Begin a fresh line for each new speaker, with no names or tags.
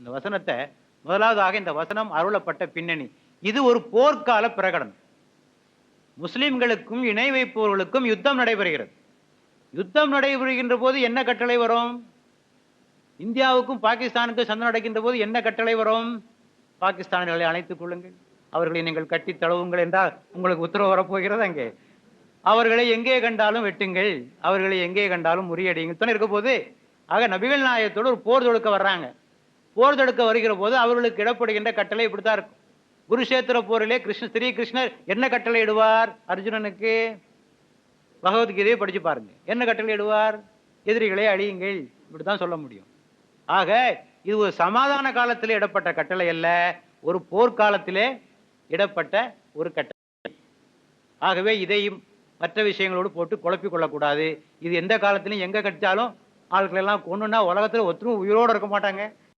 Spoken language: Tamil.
அந்த வசனத்தை முதலாவதாக இந்த வசனம் அருளப்பட்ட பின்னணி. இது ஒரு போர்க்கால பிரகடனம். முஸ்லிம்களுக்கும் இணை வைப்பவர்களுக்கும் யுத்தம் நடைபெறுகிறது. யுத்தம் நடைபெறுகின்ற போது என்ன கட்டளை வரும்? இந்தியாவுக்கும் பாகிஸ்தானுக்கும் சண்டை நடக்கின்ற போது என்ன கட்டளை வரும்? பாகிஸ்தானிகளை அழைத்துக் கொள்ளுங்கள், அவர்களை நீங்கள் கட்டி தழுவுங்கள் என்றால் உங்களுக்கு உத்தரவு வரப்போகிறது. அங்கே அவர்களை எங்கே கண்டாலும் வெட்டுங்கள், அவர்களை எங்கே கண்டாலும் முறியடிங்கள் தானே இருக்க போது. ஆக நபிகள் நாயகத்தோடு ஒரு போர் தொடுக்க வர்றாங்க. போர் தொடுக்க வருகிற போது அவர்களுக்கு இடப்படுகின்ற கட்டளை இப்படித்தான் இருக்கும். குருஷேத்திர போரிலே ஸ்ரீ கிருஷ்ணர் என்ன கட்டளை இடுவார்? அர்ஜுனனுக்கு பகவத்கீதையை படிச்சு பாருங்க. என்ன கட்டளை இடுவார்? எதிரிகளை அழியுங்கள், இப்படித்தான் சொல்ல முடியும். ஆக இது ஒரு சமாதான காலத்திலே இடப்பட்ட கட்டளை அல்ல, ஒரு போர்க்காலத்திலே இடப்பட்ட ஒரு கட்டளை. ஆகவே இதையும் மற்ற விஷயங்களோடு போட்டு குழப்பிக் கொள்ளக்கூடாது. இது எந்த காலத்திலும் எங்க கடிச்சாலும் ஆட்கள் எல்லாம் கொண்டுனா உலகத்துல ஒருத்தரும் உயிரோடு இருக்க மாட்டாங்க.